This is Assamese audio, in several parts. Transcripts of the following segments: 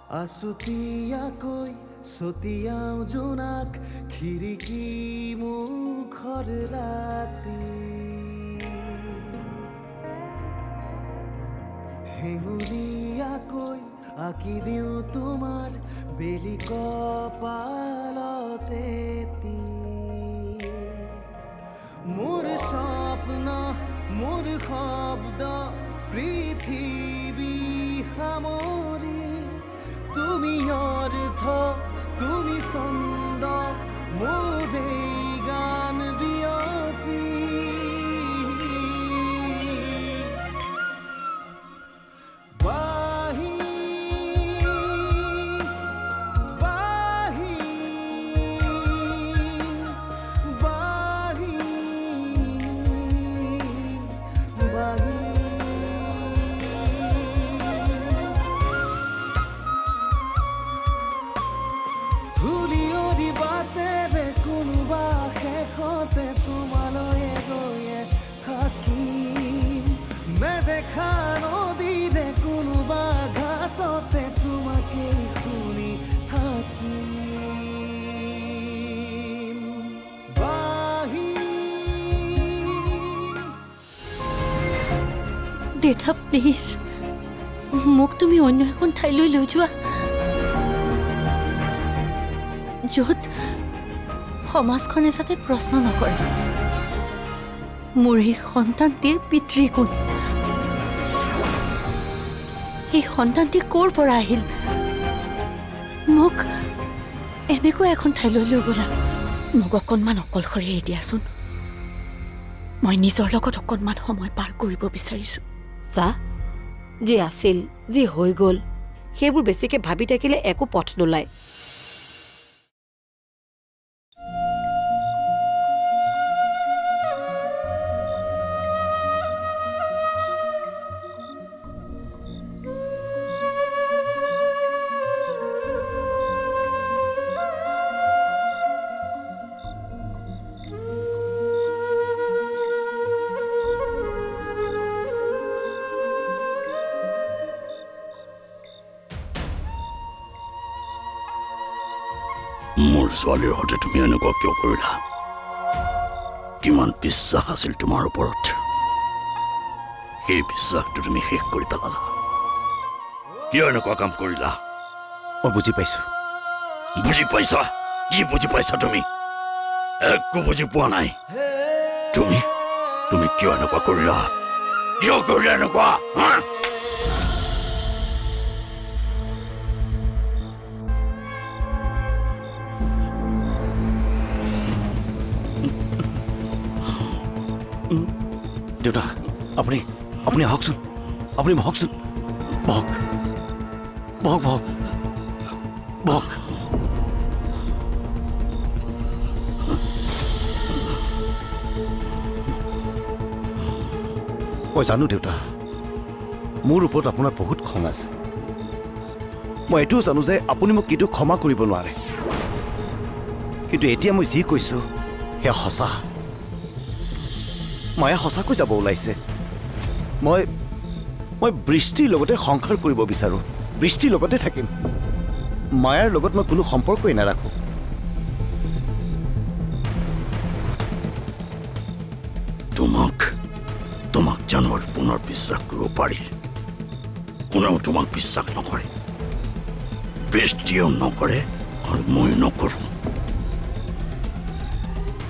আছুতীয়াকৈ ছটিয়াও জোনাক খিৰিকী মুখৰ ৰাতি হেঙুলীয়াকৈ আঁকি দিওঁ তোমাৰ বেলি কপালতে মোৰ স্বপ্ন মোৰ শব্দ পৃথিৱী সামৰি তুমি অৰ্থ তুমি ছন্দ মোৰ এই গান বিয়পি বাহি বাহি বাহি বাহি ধূলিয়ৰি বাটেৰে কোনোবা শেষতে তোমালৈ গৈয়ে থাকিম নেদেখা নদীৰে কোনোবা ঘাটতে তোমাকেই শুনি থাকিম বাহি দেউতা প্লিজ মোক তুমি অন্য এখন ঠাইলৈ লৈ যোৱা য'ত সমাজখনে যাতে প্ৰশ্ন নকৰে মোৰ এই সন্তানটিৰ পিতৃ কোন এই সন্তানটি ক'ৰ পৰা আহিল মোক এনেকৈ এখন ঠাইলৈ লৈ ব'লা মোক অকণমান অকলশৰে এৰি দিয়াচোন মই নিজৰ লগত অকণমান সময় পাৰ কৰিব বিচাৰিছোঁ চা যি আছিল যি হৈ গ'ল সেইবোৰ বেছিকৈ ভাবি থাকিলে একো পথ নোলায় মোৰ ছোৱালীৰ সৈতে তুমি এনেকুৱা কিয় কৰিলা কিমান বিশ্বাস আছিল তোমাৰ ওপৰত সেই বিশ্বাসটো তুমি শেষ কৰি পেলালা কিয় এনেকুৱা কাম কৰিলা মই বুজি পাইছো বুজি পাইছা কি বুজি পাইছা তুমি একো বুজি পোৱা নাই তুমি তুমি কিয় এনেকুৱা কৰিলা এনেকুৱা হা দেউতা আপুনি আপুনি আহকচোন আপুনি বহকচোন বহক বহক বহক বহক মই জানো দেউতা মোৰ ওপৰত আপোনাৰ বহুত খং আছে মই এইটোও জানো যে আপুনি মোক কেতিয়াও ক্ষমা কৰিব নোৱাৰে কিন্তু এতিয়া মই যি কৈছোঁ সেয়া সঁচা মায়া সঁচাকৈ যাব ওলাইছে মই বৃষ্টিৰ লগতে সংসাৰ কৰিব বিচাৰোঁ বৃষ্টিৰ লগতে থাকিম মায়াৰ লগত মই কোনো সম্পৰ্কই নাৰাখোঁ তোমাক জানোৱাৰ পুনৰ বিশ্বাস কৰিব পাৰি কোনেও তোমাক বিশ্বাস নকৰে বৃষ্টিও নকৰে আৰু মই নকৰোঁ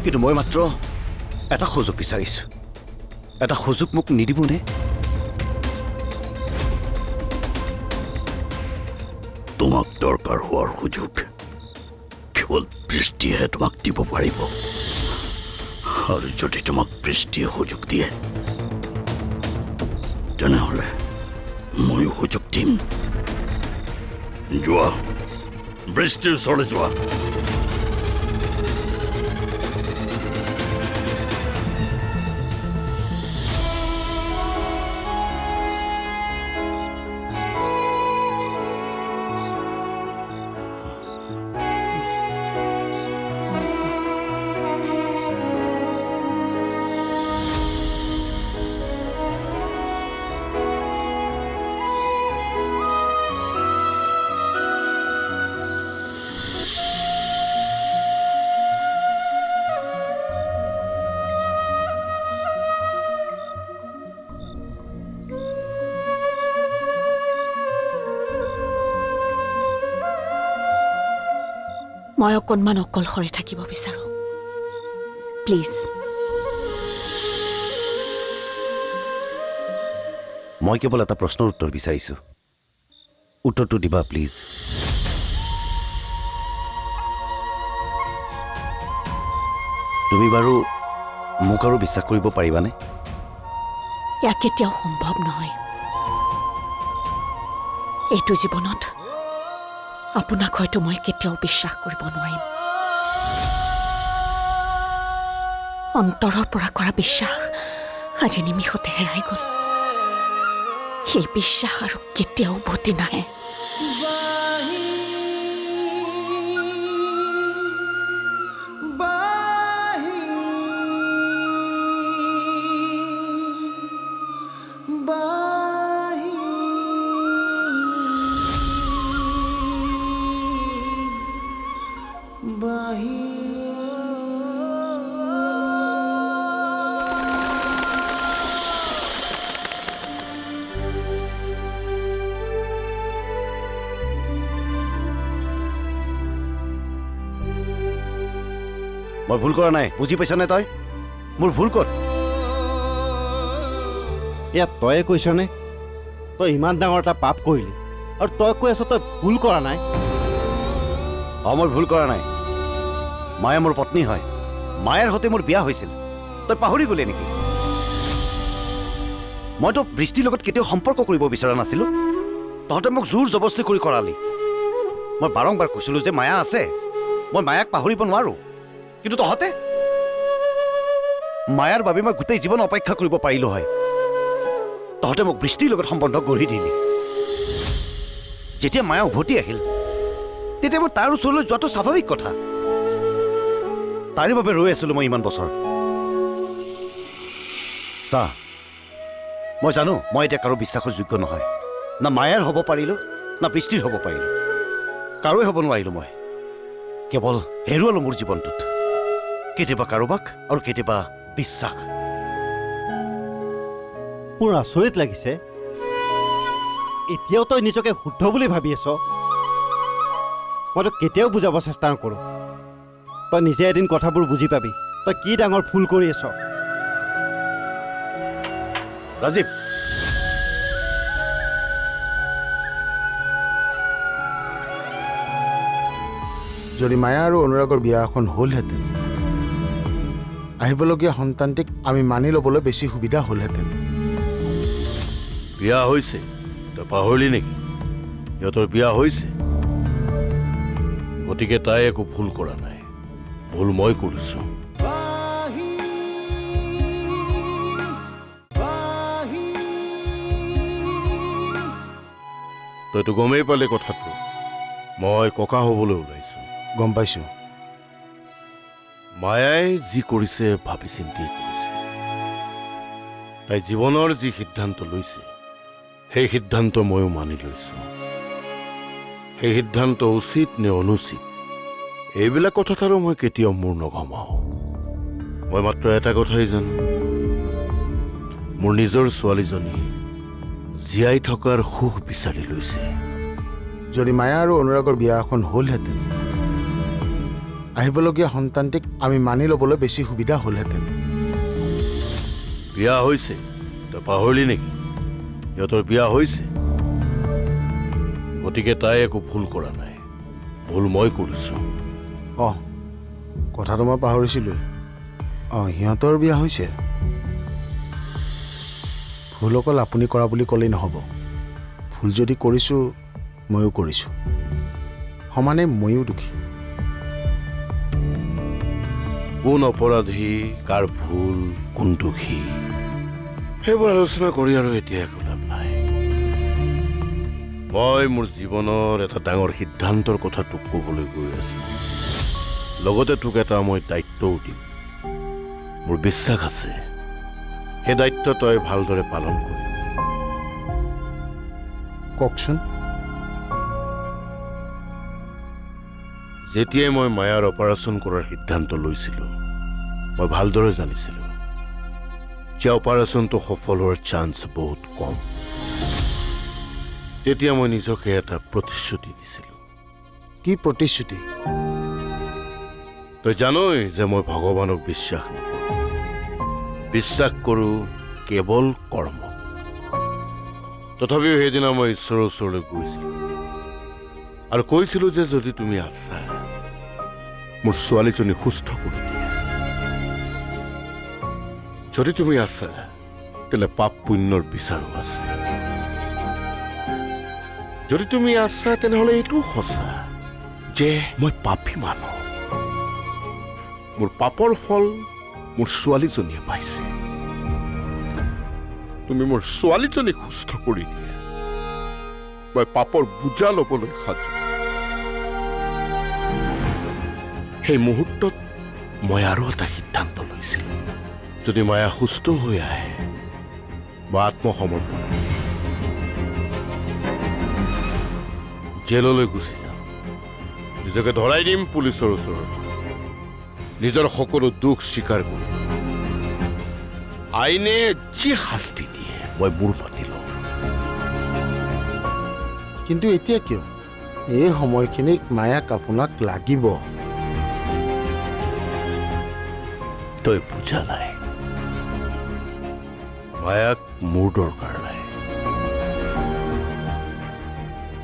কিন্তু মই মাত্ৰ এটা সুযোগ বিচাৰিছোঁ এটা সুযোগ মোক নিদিবনে তোমাক দৰকাৰ হোৱাৰ সুযোগ কেৱল বৃষ্টিহে তোমাক দিব পাৰিব আৰু যদি তোমাক বৃষ্টিয়ে সুযোগ দিয়ে তেনেহ'লে ময়ো সুযোগ দিম যোৱা বৃষ্টিৰ ওচৰলৈ যোৱা মই অকণমান অকলশৰে থাকিব বিচাৰোঁ প্লিজ মই কেৱল এটা প্ৰশ্নৰ উত্তৰ বিচাৰিছোঁ উত্তৰটো দিবা প্লিজ তুমি বাৰু মোক আৰু বিশ্বাস কৰিব পাৰিবানে ইয়াক কেতিয়াও সম্ভৱ নহয় এইটো জীৱনত আপোনাক হয়তো মই কেতিয়াও বিশ্বাস কৰিব নোৱাৰিম অন্তৰৰ পৰা কৰা বিশ্বাস আজি নিমিষতে হেৰাই গ'ল সেই বিশ্বাস আৰু কেতিয়াও উভতি নাহে মই ভুল কৰা নাই বুজি পাইছনে তই মোৰ ভুল ক'ত ইয়াত তয়ে কৈছনে তই ইমান ডাঙৰ এটা পাপ কৰিলি আৰু তই কৈ আছ তই ভুল কৰা নাই মই ভুল কৰা নাই মায়া মোৰ পত্নী হয় মায়াৰ সৈতে মোৰ বিয়া হৈছিল তই পাহৰি গ'লি নেকি মইতো বৃষ্টিৰ লগত কেতিয়াও সম্পৰ্ক কৰিব বিচৰা নাছিলোঁ তহঁতে মোক জোৰ জবস্তি কৰি কৰালি মই বাৰম্বাৰ কৈছিলোঁ যে মায়া আছে মই মায়াক পাহৰিব নোৱাৰোঁ কিন্তু তহঁতে মায়াৰ বাবে মই গোটেই জীৱন অপেক্ষা কৰিব পাৰিলোঁ হয় তহঁতে মোক বৃষ্টিৰ লগত সম্বন্ধ গঢ়ি দিলি যেতিয়া মায়া উভতি আহিল তেতিয়া মই তাৰ ওচৰলৈ যোৱাটো স্বাভাৱিক কথা তাৰে বাবে ৰৈ আছিলোঁ মই ইমান বছৰ চা মই জানো মই এতিয়া কাৰো বিশ্বাসৰ যোগ্য নহয় না মায়াৰ হ'ব পাৰিলোঁ না বৃষ্টিৰ হ'ব পাৰিলোঁ কাৰোৱে হ'ব নোৱাৰিলোঁ মই কেৱল হেৰুৱালোঁ মোৰ জীৱনটোত কেতিয়াবা কাৰোবাক আৰু কেতিয়াবা বিশ্বাস মোৰ আচৰিত লাগিছে এতিয়াও তই নিজকে শুদ্ধ বুলি ভাবি আছ মই তোক কেতিয়াও বুজাব চেষ্টা নকৰোঁ তই নিজে এদিন কথাবোৰ বুজি পাবি তই কি ডাঙৰ ভুল কৰি আছ ৰাজীৱ যদি মায়া আৰু অনুৰাগৰ বিয়া এখন হ'লহেঁতেন আহিবলগীয়া সন্তানটিক আমি মানি ল'বলৈ বেছি সুবিধা হ'লহেঁতেন বিয়া হৈছে তই পাহৰিলি নেকি সিহঁতৰ বিয়া হৈছে গতিকে তাই একো ভুল কৰা নাই ভুল মই কৰিছোঁ তইতো গমেই পালে কথাটো মই ককা হ'বলৈ ওলাইছোঁ গম পাইছোঁ মায়াই যি কৰিছে ভাবি চিন্তি কৰিছে তাই জীৱনৰ যি সিদ্ধান্ত লৈছে সেই সিদ্ধান্ত ময়ো মানি লৈছোঁ সেই সিদ্ধান্ত উচিত নে অনুচিত এইবিলাক কথাত আৰু মই কেতিয়াও মূৰ নঘমাওঁ মই মাত্ৰ এটা কথাই জানো মোৰ নিজৰ ছোৱালীজনী জীয়াই থকাৰ সুখ বিচাৰি লৈছে যদি মায়া আৰু অনুৰাগৰ বিয়া এখন হ'লহেঁতেন আহিবলগীয়া সন্তানটিক আমি মানি ল'বলৈ বেছি সুবিধা হ'লহেঁতেন বিয়া হৈছে তই পাহৰিলি নেকি সিহঁতৰ বিয়া হৈছে গতিকে তাই একো ভুল কৰা নাই ভুল মই কৰিছোঁ কথাটো মই পাহৰিছিলোঁ সিহঁতৰ বিয়া হৈছে ভুল অকল আপুনি কৰা বুলি ক'লেই নহ'ব ভুল যদি কৰিছোঁ ময়ো কৰিছোঁ সমানে ময়ো দুখী কোন অপৰাধী কাৰ ভুল কোন দোষী সেইবোৰ আলোচনা কৰি আৰু এতিয়া একো লাভ নাই মই মোৰ জীৱনৰ এটা ডাঙৰ সিদ্ধান্তৰ কথা তোক ক'বলৈ গৈ আছোঁ লগতে তোক এটা মই দায়িত্বও দিম মোৰ বিশ্বাস আছে সেই দায়িত্ব তই ভালদৰে পালন কৰিবি কওকচোন যেতিয়াই মই মায়াৰ অপাৰেশ্যন কৰাৰ সিদ্ধান্ত লৈছিলোঁ মই ভালদৰে জানিছিলোঁ যে অপাৰেশ্যনটো সফল হোৱাৰ চান্স বহুত কম তেতিয়া মই নিজকে এটা প্ৰতিশ্ৰুতি দিছিলোঁ কি প্ৰতিশ্ৰুতি তই জানই যে মই ভগৱানক বিশ্বাস নকৰোঁ বিশ্বাস কৰোঁ কেৱল কৰ্ম তথাপিও সেইদিনা মই ঈশ্বৰৰ ওচৰলৈ গৈছিলোঁ আৰু কৈছিলোঁ যে যদি তুমি আছা মোৰ ছোৱালীজনী সুস্থ কৰি দিয়া যদি তুমি আছা তেনে পাপ পুণ্যৰ বিচাৰো আছে যদি তুমি আছা তেনেহ'লে এইটোও সঁচা যে মই পাপী মানুহ মোৰ পাপৰ ফল মোৰ ছোৱালীজনীয়ে পাইছে তুমি মোৰ ছোৱালীজনীক সুস্থ কৰি দিয়া মই পাপৰ বোজা ল'বলৈ সাজু সেই মুহূৰ্তত মই আৰু এটা সিদ্ধান্ত লৈছিলোঁ যদি মায়া সুস্থ হৈ আহে মই আত্মসমৰ্পণ জেললৈ গুচি যাম নিজকে ধৰাই দিম পুলিচৰ ওচৰত নিজৰ সকলো দুখ স্বীকাৰ কৰিম আইনে যি শাস্তি দিয়ে মই মূৰ পাতি লওঁ কিন্তু এতিয়া কিয় এই সময়খিনিত মায়াক আপোনাক লাগিব তই বুজা নাই মায়াক মোৰ দৰকাৰ নাই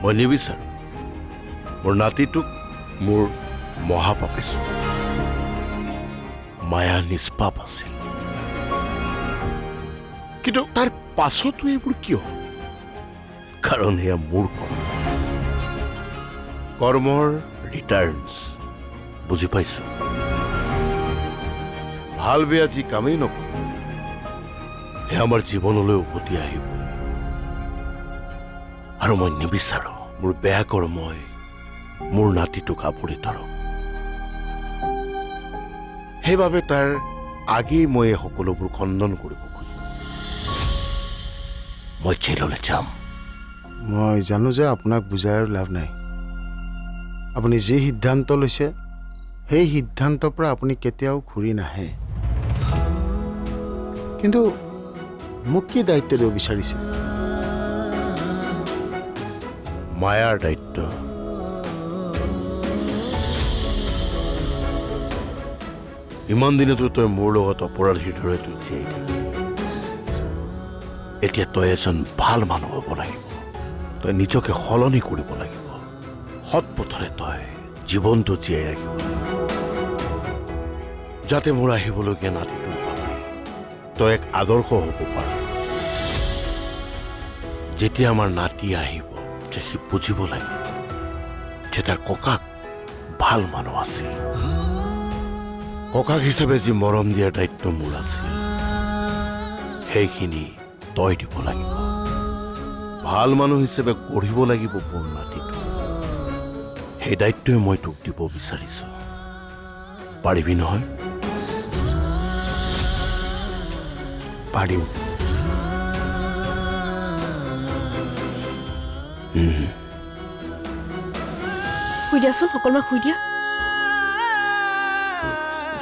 মই নিবিচাৰোঁ মোৰ নাতিটোক মোৰ মহাপাপে চোৱা মায়া নিষ্পাপ আছিল কিন্তু তাৰ পাছতো এইবোৰ কিয় কাৰণ এয়া মোৰ কৰ্মৰ ৰিটাৰ্ণছ বুজি পাইছ ভাল বেয়া যি কামেই নকৰোঁ সেয়া আমাৰ জীৱনলৈ উভতি আহিব আৰু মই নিবিচাৰোঁ মোৰ বেয়া কৰ্মই মোৰ নাতিটোক আৱৰি ধৰক সেইবাবে তাৰ আগেই মই এই সকলোবোৰ খণ্ডন কৰিব খোজো মই জেললৈ যাম মই জানো যে আপোনাক বুজাই আৰু লাভ নাই আপুনি যি সিদ্ধান্ত লৈছে সেই সিদ্ধান্তৰ পৰা আপুনি কেতিয়াও ঘূৰি নাহে কিন্তু মোক কি দায়িত্ব দিব বিচাৰিছে মায়াৰ দায়িত্ব ইমান দিনেতো তই মোৰ লগত অপৰাধীৰ দৰে তই জীয়াই থাকি এতিয়া তই এজন ভাল মানুহ হ'ব লাগিব তই নিজকে সলনি কৰিব লাগিব সৎ পথৰে তই জীৱনটো জীয়াই ৰাখিব লাগিব যাতে মোৰ আহিবলগীয়া নাতিটোৰ বাবে তই এক আদৰ্শ হ'ব পাৰ যেতিয়া আমাৰ নাতি আহিব যে সি বুজিব লাগিব যে তাৰ ককাক ভাল মানুহ আছিল ককাক হিচাপে যি মৰম দিয়াৰ দায়িত্ব মোৰ আছিল সেইখিনি তই দিব লাগিব ভাল মানুহ হিচাপে গঢ়িব লাগিব মোৰ নাতিটো সেই দায়িত্বই মই তোক দিব বিচাৰিছো পাৰিবি নহয় পাৰিম শুই দিয়াচোন সকলোমান শুই দিয়া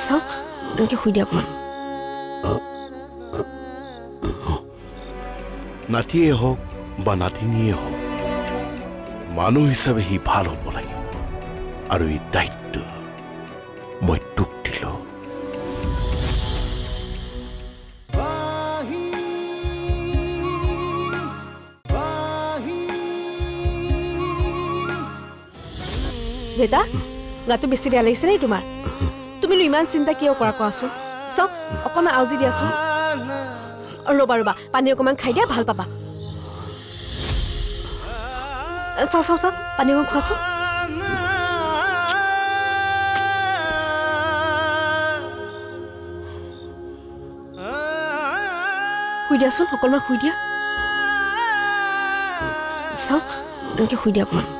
চাওক এনেকৈ শুই দিয়া অকণমান নাতিয়ে হওক বা নাতিনীয়ে হওক মানুহ হিচাপে সি ভাল হ'ব লাগিব আৰু এই দায়িত্ব মই তোক দিলো দেউতা গাটো বেছি বেয়া লাগিছে নেকি তোমাৰ তুমিনো ইমান চিন্তা কিয় কৰা কোৱাচোন চাওক অকণমান আউজি দিয়াচোন ৰ'বা ৰ'বা পানী অকণমান খাই দিয়া ভাল পাবা চাওঁ চাওঁ চাওঁ পানী অকণ খোৱাচোন শুই দিয়াচোন অকণমান শুই দিয়া চাওঁ এনেকৈ শুই দিয়া অকণমান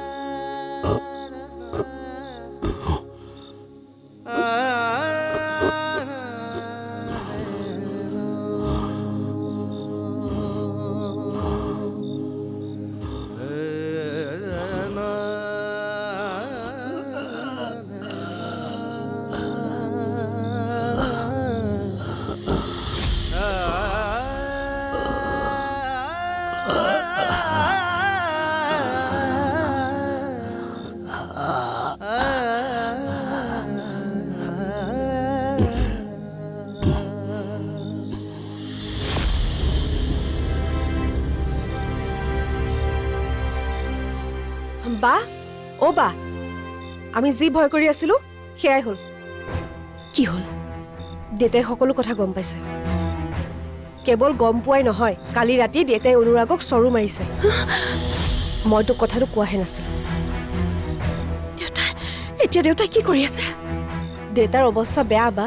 বা অ' বা আমি যি ভয় কৰি আছিলো সেয়াই হ'ল। কি হ'ল? দেউতাই সকলো কথা গম পাইছে। কেৱল গম পোৱাই নহয়, কালি ৰাতি দেউতাই অনুৰাগক চৰু মাৰিছে। মই তোক কথাটো কোৱাহে নাছিলো। এতিয়া দেউতাই কি কৰি আছে? দেউতাৰ অৱস্থা বেয়া বা,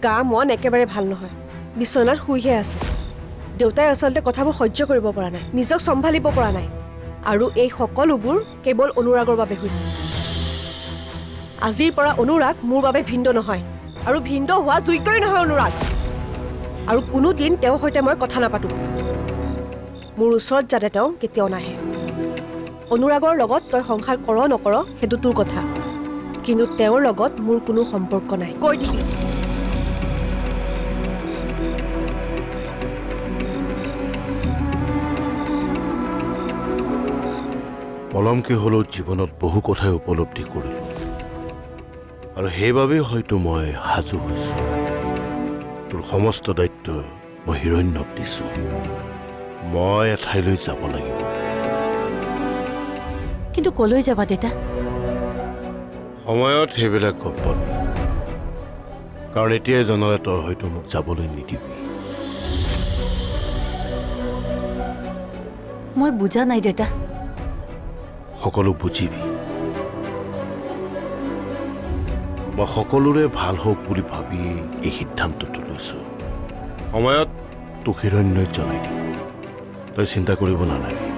গা মন একেবাৰে ভাল নহয়, বিচনাত শুইহে আছে। দেউতাই আচলতে কথাবোৰ সহ্য কৰিব পৰা নাই, নিজক চম্ভালিব পৰা নাই, আৰু এই সকলোবোৰ কেৱল অনুৰাগৰ বাবে হৈছে। আজিৰ পৰা অনুৰাগ মোৰ বাবে ভিন্দ নহয়, আৰু ভিন্দ হোৱা যোগ্যই নহয় অনুৰাগ। আৰু কোনোদিন তেওঁৰ সৈতে মই কথা নাপাতো। মোৰ ওচৰত যাতে তেওঁ কেতিয়াও নাহে। অনুৰাগৰ লগত তই সংসাৰ কৰ নকৰ সেইটো তোৰ কথা, কিন্তু তেওঁৰ লগত মোৰ কোনো সম্পৰ্ক নাই, কৈ দিলি। পলমকে হ'লেও জীৱনত বহু কথাই উপলব্ধি কৰিলোঁ, আৰু সেইবাবেই হয়তো মই সাজু হৈছোঁ। তোৰ সমস্ত দায়িত্ব মই হিৰণ্যক দিছোঁ। মই এঠাইলৈ যাব লাগিব। কিন্তু কলৈ যাবা দেউতা? সময়ত সেইবিলাক গম পাব, কাৰণ এতিয়াই জনালে তই হয়তো মোক যাবলৈ নিদিবি। মই বুজা নাই দেউতা। সকলো বুজিবি। মই সকলোৰে ভাল হওক বুলি ভাবি এই সিদ্ধান্তটো লৈছোঁ। সময়ত তোক হিৰণ্যই জনাই দিব, তই চিন্তা কৰিব নালাগে।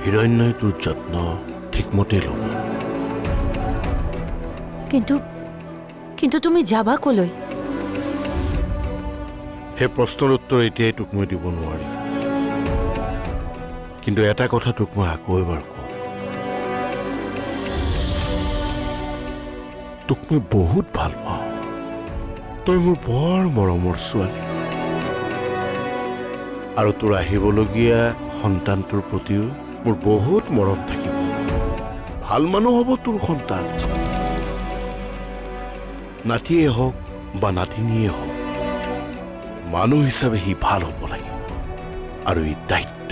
হিৰণ্যই তোৰ যত্ন ঠিকমতে ল'ব। কিন্তু তুমি যাবা কলৈ? সেই প্ৰশ্নৰ উত্তৰ এতিয়াই তোক মই দিব নোৱাৰিম, কিন্তু এটা কথা তোক মই আকৌ এবাৰ কওঁ, তোক মই বহুত ভাল পাওঁ। তই মোৰ বৰ মৰমৰ ছোৱালী, আৰু তোৰ আহিবলগীয়া সন্তানটোৰ প্ৰতিও মোৰ বহুত মৰম থাকিব। ভাল মানুহ হ'ব তোৰ সন্তান, নাতিয়ে হওক বা নাতিনীয়ে হওক, মানুহ হিচাপে সি ভাল হ'ব লাগিব, আৰু এই দায়িত্ব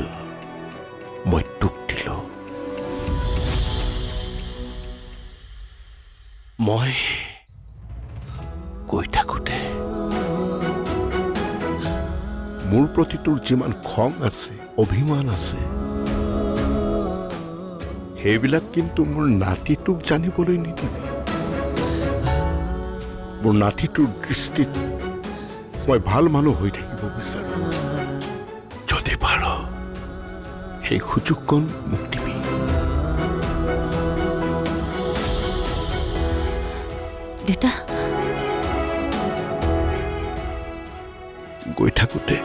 মই তোক দিলোঁ। মই কৈ থাকোঁতে মোৰ প্ৰতি তোৰ যিমান খং আছে, অভিমান আছে, সেইবিলাক কিন্তু মোৰ নাতিটোক জানিবলৈ নিদিবি। মোৰ নাতিটোৰ দৃষ্টিত মই ভাল মানুহ হৈ থাকিব বিচাৰোঁ। যদি পাৰ সেই সুযোগকণ মোক দিবি। দেউতা গৈ থাকোঁতে